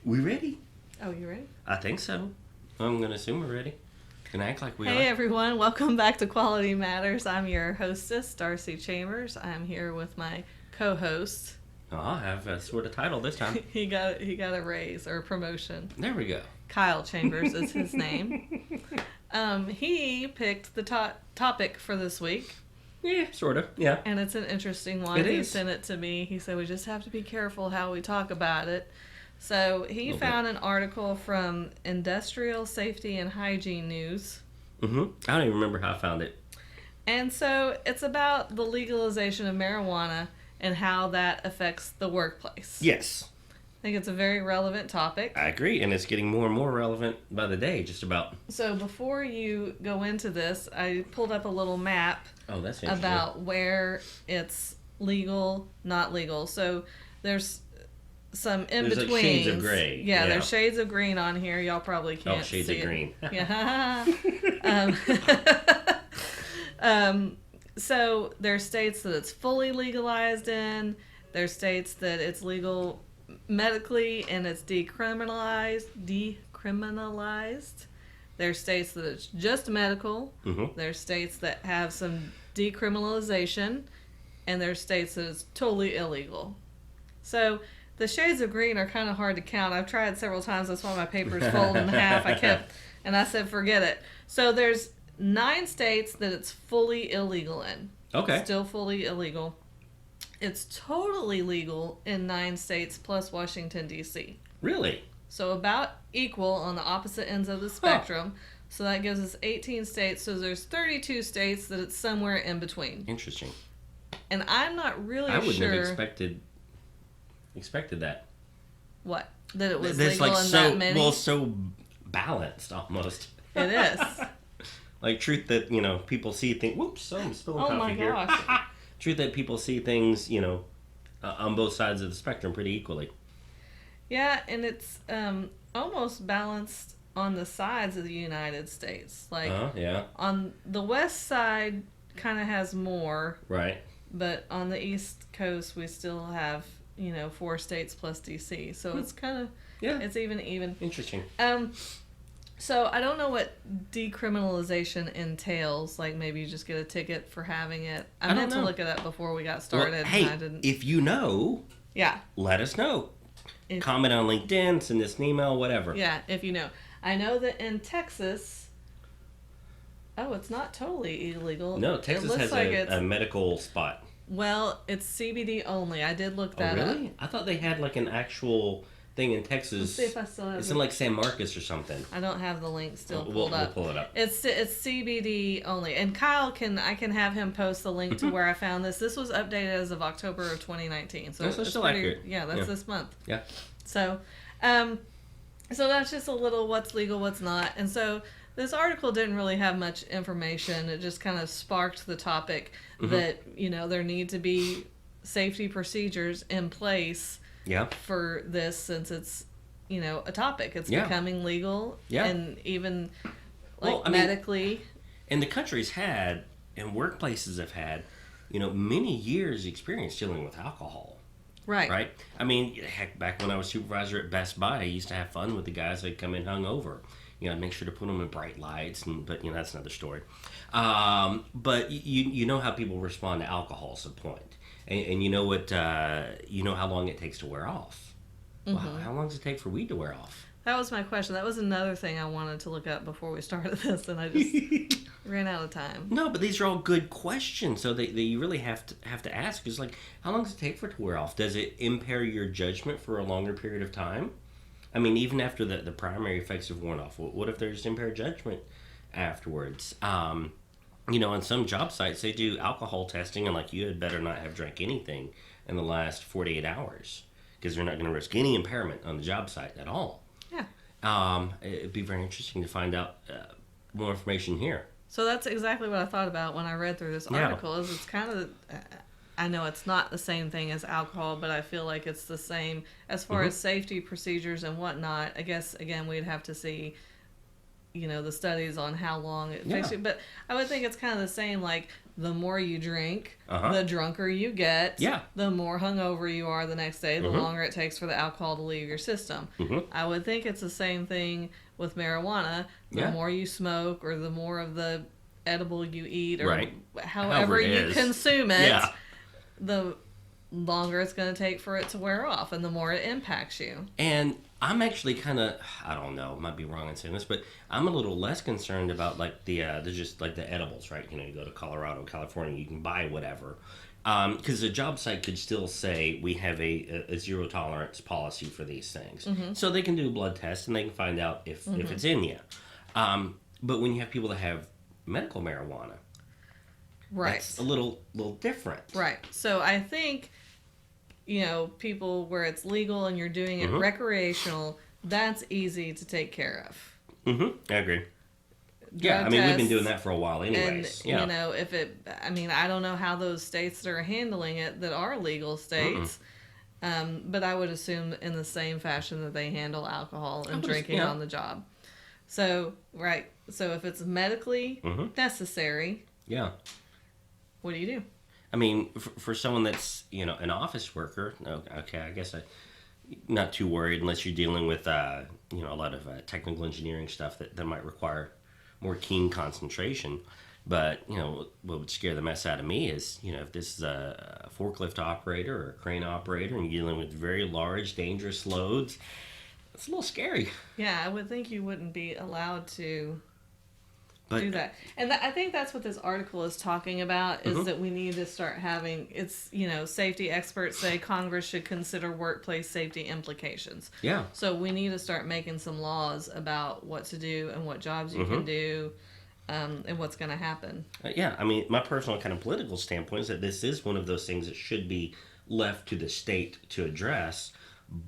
We ready? Oh, you ready? I think so. I'm going to assume we're ready. Gonna act like we are. Hey everyone, welcome back to Quality Matters. I'm your hostess, Darcy Chambers. I'm here with my co-host. Oh, I have a sort of title this time. he got a raise or a promotion. There we go. Kyle Chambers is his name. He picked the topic for this week. Yeah, sort of. Yeah. And it's an interesting one. He sent it to me. He said we just have to be careful how we talk about it. So he found an article from Industrial Safety and Hygiene News. Mm-hmm. I don't even remember how I found it. And so it's about the legalization of marijuana and how that affects the workplace. Yes. I think it's a very relevant topic. I agree, and it's getting more and more relevant by the day, just about. So before you go into this, I pulled up a little map about where it's legal, not legal. So there's some in-betweens. There's like shades of gray. Yeah, there's shades of green on here. Y'all probably can't see shades of green. Yeah. So there's states that it's fully legalized in. There's states that it's legal medically and it's decriminalized. There's states that it's just medical. Mm-hmm. There's states that have some decriminalization, and there's states that it's totally illegal. So the shades of green are kind of hard to count. I've tried several times. That's why my paper's folded in half. I said, forget it. So there's 9 states that it's fully illegal in. Okay. Still fully illegal. It's totally legal in 9 states plus Washington, D.C. Really? So about equal on the opposite ends of the spectrum. Huh. So that gives us 18 states. So there's 32 states that it's somewhere in between. Interesting. And I'm not really sure. I wouldn't have expected that. What? That it was legal in that many? Well, so balanced almost. It is. Like truth that, people see things. Whoops, I'm spilling coffee here. Oh my gosh. Truth that people see things, on both sides of the spectrum pretty equally. Yeah, and it's almost balanced on the sides of the United States. Like, on the west side kind of has more. Right. But on the East Coast, we still have, 4 states plus D.C. So it's kind of, it's even. Interesting. So I don't know what decriminalization entails. Like maybe you just get a ticket for having it. I meant to look it up before we got started. Well, hey, and I didn't. If you know, let us know. Comment on LinkedIn, send us an email, whatever. Yeah, if you know. I know that in Texas, it's not totally illegal. No, Texas has a medical spot. Well, it's CBD only. I did look that up. Really? I thought they had like an actual thing in Texas. Let's see if I still have it's in like San Marcos or something. I don't have the link still pulled We'll up. pull it up. It's CBD only. And Kyle I can have him post the link to where I found this. This was updated as of October of 2019. So it's still accurate. Yeah, that's this month. Yeah. So that's just a little what's legal, what's not. And so this article didn't really have much information. It just kind of sparked the topic that, there need to be safety procedures in place for this since it's, a topic. It's becoming legal and even medically. And the country's had, and workplaces have had, many years experience dealing with alcohol. Right. Right? I mean, heck, back when I was supervisor at Best Buy, I used to have fun with the guys that come in hungover. I'd make sure to put them in bright lights, but that's another story. But you know how people respond to alcohol is the point. And you know what, how long it takes to wear off. Mm-hmm. Wow, how long does it take for weed to wear off? That was my question. That was another thing I wanted to look up before we started this, and I just ran out of time. No, but these are all good questions, so that you really have to ask. It's like, how long does it take for it to wear off? Does it impair your judgment for a longer period of time? I mean, even after the primary effects have worn off, what if there's impaired judgment afterwards? On some job sites, they do alcohol testing, and like you had better not have drank anything in the last 48 hours because they're not going to risk any impairment on the job site at all. Yeah. It'd be very interesting to find out more information here. So that's exactly what I thought about when I read through this article. Is it's kind of, I know it's not the same thing as alcohol, but I feel like it's the same as far as safety procedures and whatnot. I guess again we'd have to see the studies on how long it takes you. But I would think it's kind of the same, like, the more you drink, the drunker you get, the more hungover you are the next day, the longer it takes for the alcohol to leave your system. I would think it's the same thing with marijuana. The more you smoke, or the more of the edible you eat, or however you consume it, the longer it's going to take for it to wear off, and the more it impacts you. And I'm actually kind of, I don't know, might be wrong in saying this, but I'm a little less concerned about like the just like the edibles, right? You go to Colorado, California, you can buy whatever. Because the job site could still say we have a zero tolerance policy for these things. So they can do blood tests and they can find out if it's in you. But when you have people that have medical marijuana, that's a little different. Right. So I think, people where it's legal and you're doing it recreational, that's easy to take care of. I agree. Drug we've been doing that for a while anyways. And, if it, I don't know how those states that are handling it that are legal states, but I would assume in the same fashion that they handle alcohol and drinking on the job. So, so if it's medically necessary, what do you do? For someone that's, an office worker, okay, I guess not too worried unless you're dealing with, a lot of technical engineering stuff that might require more keen concentration. But, what would scare the mess out of me is, if this is a forklift operator or a crane operator and you're dealing with very large, dangerous loads, it's a little scary. Yeah, I would think you wouldn't be allowed to do that. And I think that's what this article is talking about, is that we need to start having, safety experts say Congress should consider workplace safety implications. Yeah. So we need to start making some laws about what to do and what jobs you can do, and what's going to happen. My personal kind of political standpoint is that this is one of those things that should be left to the state to address.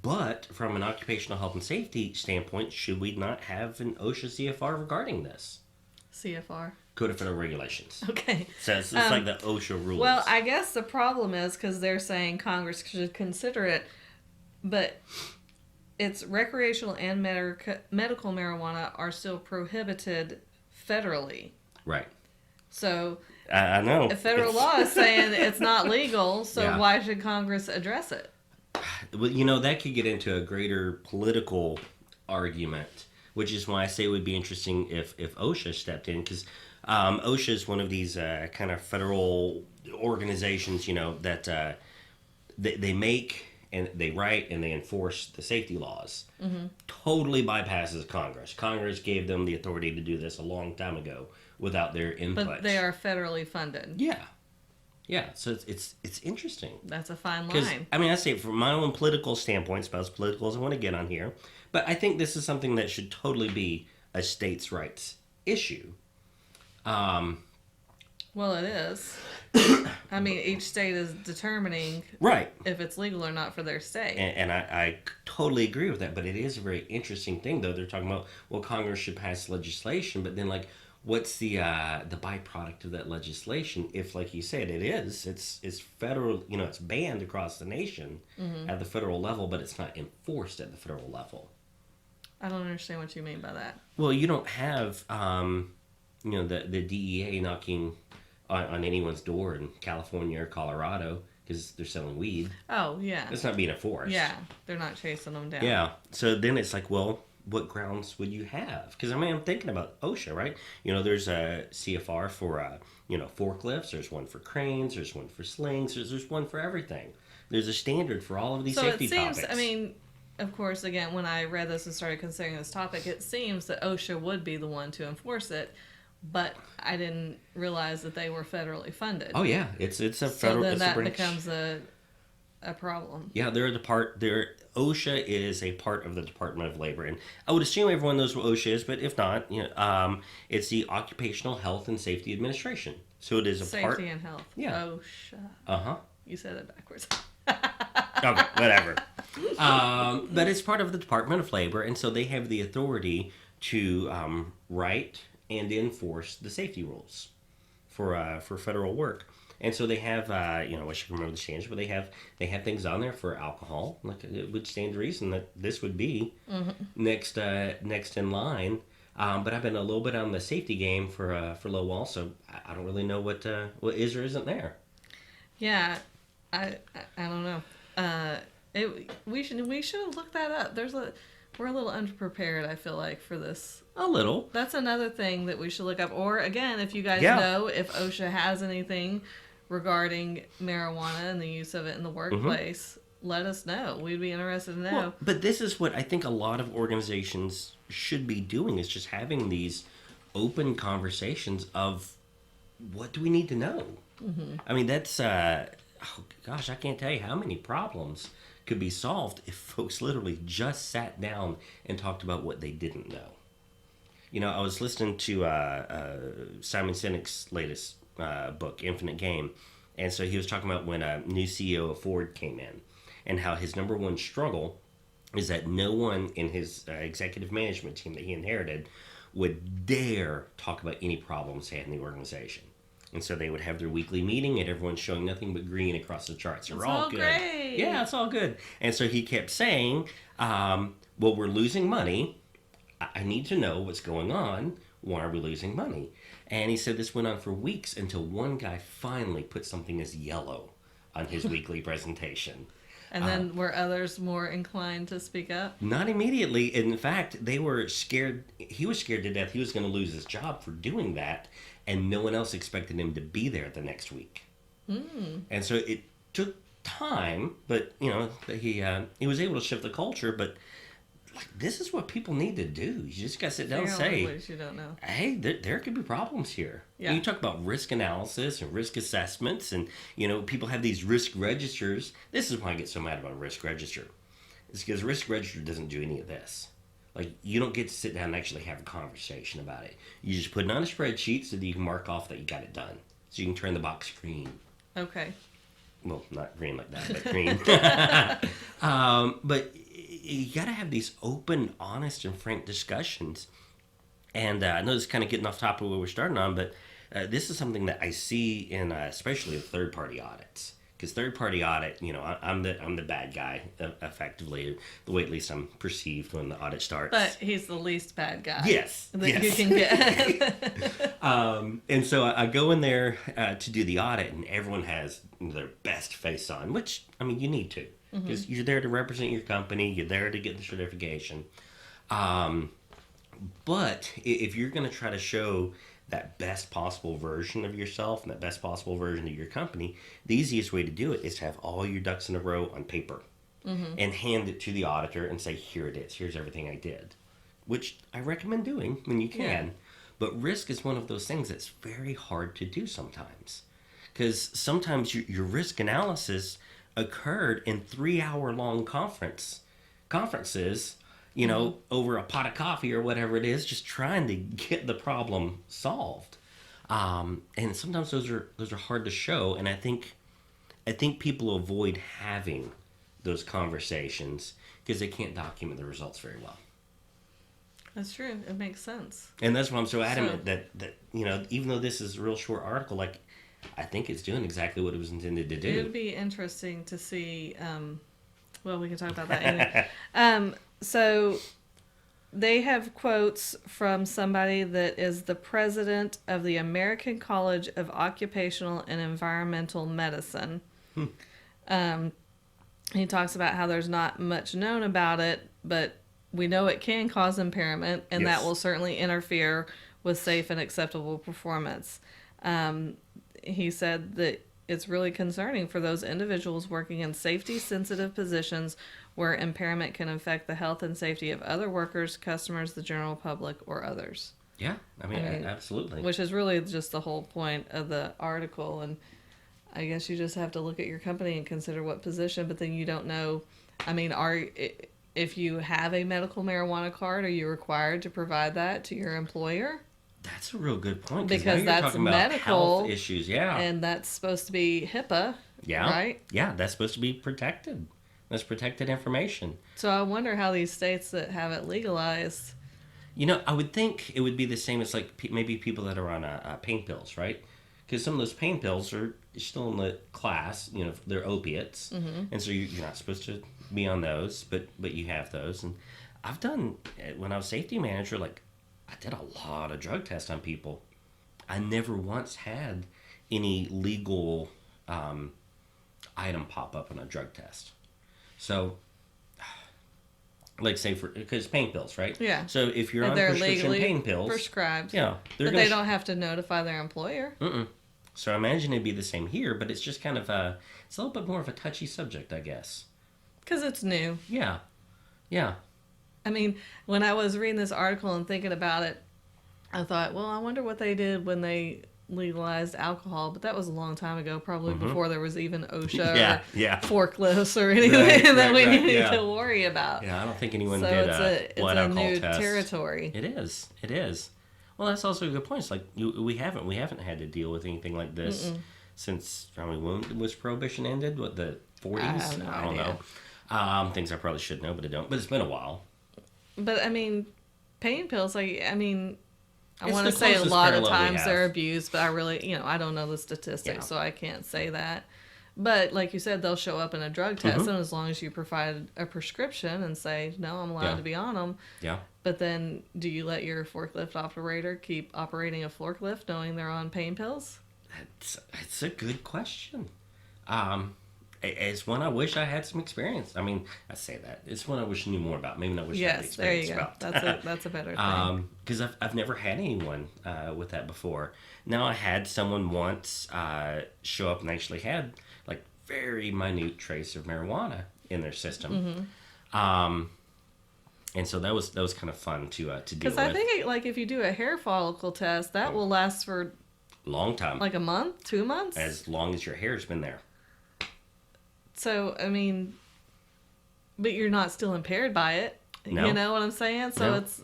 But from an occupational health and safety standpoint, should we not have an OSHA CFR regarding this? CFR? Code of Federal Regulations. Okay. So it's like the OSHA rules. Well, I guess the problem is because they're saying Congress should consider it, but it's recreational and medical marijuana are still prohibited federally. Right. So I know. If federal law is saying it's not legal, so why should Congress address it? Well, that could get into a greater political argument, which is why I say it would be interesting if OSHA stepped in, because OSHA is one of these kind of federal organizations, that they make and they write and they enforce the safety laws. Totally bypasses Congress. Congress gave them the authority to do this a long time ago without their input. But they are federally funded. Yeah, so it's interesting. That's a fine line. I say from my own political standpoint, spouse political, I want to get on here, but I think this is something that should totally be a states' rights issue. Well, it is. Each state is determining if it's legal or not for their state. And I totally agree with that, but it is a very interesting thing, though. They're talking about, well, Congress should pass legislation, but then, what's the byproduct of that legislation? If, like you said, it's federal, it's banned across the nation at the federal level, but it's not enforced at the federal level. I don't understand what you mean by that. Well, you don't have, the DEA knocking on anyone's door in California or Colorado because they're selling weed. Oh, yeah. It's not being enforced. Yeah, they're not chasing them down. Yeah, so then it's like, well, what grounds would you have? Because, I'm thinking about OSHA, right? There's a CFR for, forklifts. There's one for cranes. There's one for slings. There's one for everything. There's a standard for all of these safety topics. So it seems, of course, again, when I read this and started considering this topic, it seems that OSHA would be the one to enforce it, but I didn't realize that they were federally funded. Oh, yeah. It's a federal... So then that becomes a problem. Yeah, OSHA is a part of the Department of Labor, and I would assume everyone knows what OSHA is, but if not, it's the Occupational Health and Safety Administration. So it is a part... Safety and Health. Yeah. OSHA. You said it backwards. Okay, whatever. But it's part of the Department of Labor, and so they have the authority to write and enforce the safety rules for federal work. And so they have, I should remember the standards, but they have things on there for alcohol. It would stand to reason that this would be next in line. But I've been a little bit on the safety game for a little while, so I don't really know what is or isn't there. Yeah, I don't know. We should look that up. We're a little underprepared, I feel like, for this. A little. That's another thing that we should look up. Or again, if you guys Yeah. know if OSHA has anything regarding marijuana and the use of it in the workplace, let us know. We'd be interested to know. Well, but this is what I think a lot of organizations should be doing, is just having these open conversations of what do we need to know. I mean, that's oh gosh, I can't tell you how many problems could be solved if folks literally just sat down and talked about what they didn't know. You know, I was listening to Simon Sinek's latest book, Infinite Game, and so he was talking about when a new CEO of Ford came in, and how his number one struggle is that no one in his executive management team that he inherited would dare talk about any problems they had in the organization. And so they would have their weekly meeting, and everyone's showing nothing but green across the charts. They're all good. Great. Yeah, it's all good. And so he kept saying, well, we're losing money. I need to know what's going on. Why are we losing money? And he said this went on for weeks until one guy finally put something as yellow on his weekly presentation. And then were others more inclined to speak up? Not immediately. In fact, they were scared. He was scared to death he was going to lose his job for doing that, and no one else expected him to be there the next week. And so it took time, but you know, he was able to shift the culture. But like, this is what people need to do. You just got to sit down and say, you don't know. hey, there could be problems here. Yeah. You talk about risk analysis and risk assessments, and you know, people have these risk registers. This is why I get so mad about a risk register. It's because a risk register doesn't do any of this. Like, you don't get to sit down and actually have a conversation about it. You just put it on a spreadsheet so that you can mark off that you got it done. So you can turn the box green. Okay. Well, not green like that, but green. But you got to have these open, honest, and frank discussions. And I know this is kind of getting off topic of what we're starting on, but this is something that I see in especially in third-party audits. Because third-party audit, you know, I'm the bad guy, effectively, the way at least I'm perceived when the audit starts. But he's the least bad guy. Yes. That you can get. And so I go in there to do the audit, and everyone has their best face on, which, I mean, you need to. Because you're there to represent your company. You're there to get the certification. But if you're going to try to show that best possible version of yourself and that best possible version of your company, the easiest way to do it is to have all your ducks in a row on paper and hand it to the auditor and say, here it is. Here's everything I did, which I recommend doing when you can. Yeah. But risk is one of those things that's very hard to do sometimes, because sometimes your risk analysis occurred in 3-hour-long conferences, you know, over a pot of coffee or whatever it is, just trying to get the problem solved. And sometimes those are hard to show, and I think people avoid having those conversations because they can't document the results very well. That's true. It makes sense. And that's why I'm so adamant that you know, even though this is a real short article, like, I think it's doing exactly what it was intended to do. It would be interesting to see. Well, we can talk about that anyway. So they have quotes from somebody that is the president of the American College of Occupational and Environmental Medicine. He talks about how there's not much known about it, but we know it can cause impairment, and that will certainly interfere with safe and acceptable performance. He said that it's really concerning for those individuals working in safety-sensitive positions where impairment can affect the health and safety of other workers, customers, the general public, or others. Yeah, I mean absolutely. Which is really just the whole point of the article, and I guess you just have to look at your company and consider what position, but then you don't know, I mean, if you have a medical marijuana card, are you required to provide that to your employer? That's a real good point. Because now you're that's talking about medical health issues, and that's supposed to be HIPAA, right? Yeah, that's supposed to be protected. That's protected information. So I wonder how these states that have it legalized. You know, I would think it would be the same as like maybe people that are on pain pills, right? Because some of those pain pills are still in the class, you know, they're opiates, and so you're not supposed to be on those, but you have those. And I've done, when I was safety manager, like I did a lot of drug tests on people. I never once had any legal item pop up on a drug test. So, like say because pain pills, right? Yeah. So if you're If on they're prescription legally pain pills, prescribed. yeah, But they don't have to notify their employer. So I imagine it'd be the same here, but it's just kind of it's a little bit more of a touchy subject, I guess. Because it's new. Yeah. Yeah. I mean, when I was reading this article and thinking about it, I thought, well, I wonder what they did when they legalized alcohol, but that was a long time ago, probably before there was even OSHA or forklifts or anything that we needed to worry about. Yeah, I don't think anyone did it's blood a alcohol new test. territory. It is. It is. Well, that's also a good point. It's like we haven't had to deal with anything like this since, I mean, when was Prohibition ended? What, the 40s? I don't know. Things I probably should know, but I don't. But it's been a while. But I mean, pain pills, I It's want to the say a closest lot of parallel we times have. they're abused, but I really, I don't know the statistics, so I can't say that. But like you said, they'll show up in a drug test, and as long as you provide a prescription and say, no, I'm allowed to be on them. Yeah. But then, do you let your forklift operator keep operating a forklift knowing they're on pain pills? That's a good question. It's one I wish I had some experience. I mean, I say that. It's one I wish I knew more about. Maybe not wish I had experience about. That's a better thing. Because I've never had anyone with that before. Now, I had someone once show up and actually had like very minute trace of marijuana in their system. And so that was kind of fun to deal with. Because I think if you do a hair follicle test, that will last for long time, like a month, 2 months, as long as your hair's been there. So, I mean, but you're not still impaired by it. No. You know what I'm saying? So it's...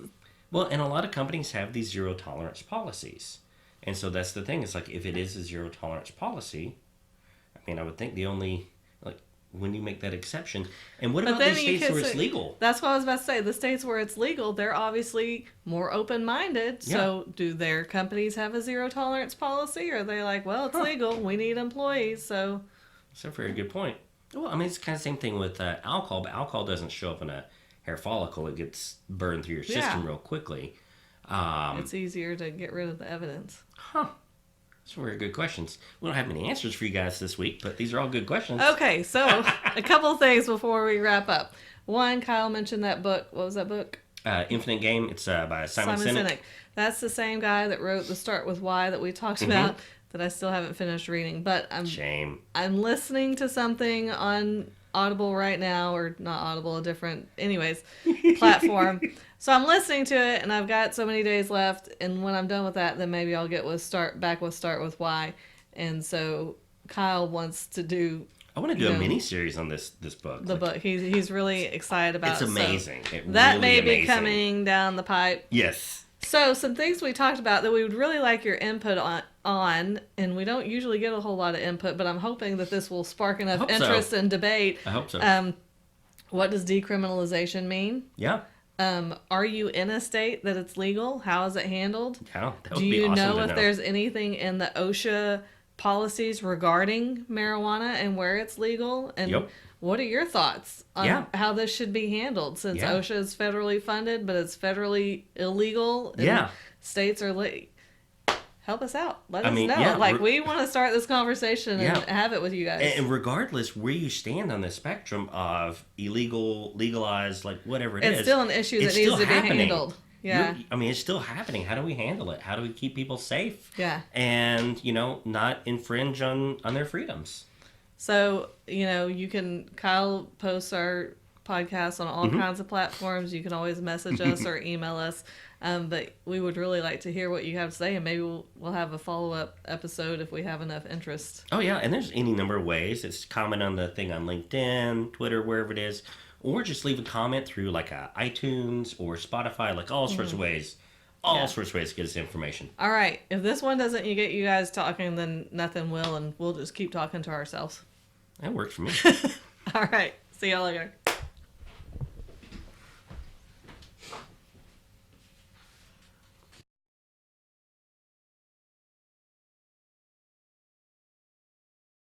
Well, and a lot of companies have these zero tolerance policies. And so that's the thing. It's like, if it is a zero tolerance policy, I mean, I would think the only, like, when you make that exception. And what about these states where it's legal? That's what I was about to say. The states where it's legal, they're obviously more open-minded. Yeah. So do their companies have a zero tolerance policy? Or are they like, well, it's legal. We need employees, so... That's a very good point. Well, I mean, it's kind of the same thing with alcohol, but alcohol doesn't show up in a hair follicle. It gets burned through your system real quickly. It's easier to get rid of the evidence. Huh. Those are very good questions. We don't have many answers for you guys this week, but these are all good questions. Okay, so a couple things before we wrap up. One, Kyle mentioned that book. What was that book? Infinite Game. It's by Simon Sinek. That's the same guy that wrote The Start With Why that we talked about. That I still haven't finished reading, but I'm listening to something on Audible right now, or not Audible, a different, platform. So I'm listening to it, and I've got so many days left, and when I'm done with that, then maybe I'll get Start With Why. And so Kyle wants to do... I want to do a mini-series on this book. The book. He's really excited about it. It's amazing. That may be coming down the pipe. Yes. So some things we talked about that we would really like your input on, and we don't usually get a whole lot of input, but I'm hoping that this will spark enough interest and debate. I hope so. What does decriminalization mean? Yeah. Are you in a state that it's legal? How is it handled? Yeah, that would Do be you awesome know to if know. there's anything in the OSHA policies regarding marijuana and where it's legal? And what are your thoughts on how this should be handled, since OSHA is federally funded, but it's federally illegal? And states are help us out. Let us know. Yeah, we want to start this conversation and have it with you guys. And regardless where you stand on the spectrum of illegal, legalized, like whatever it is. It's still an issue that needs to be handled. Yeah. It's still happening. How do we handle it? How do we keep people safe? Yeah. And, not infringe on their freedoms. So, Kyle posts our podcast on all kinds of platforms. You can always message us or email us. But we would really like to hear what you have to say, and maybe we'll have a follow-up episode if we have enough interest. Oh, yeah, and there's any number of ways. It's comment on the thing on LinkedIn, Twitter, wherever it is, or just leave a comment through iTunes or Spotify, all sorts of ways. All sorts of ways to get us information. All right. If this one doesn't get you guys talking, then nothing will, and we'll just keep talking to ourselves. That works for me. All right. See y'all later.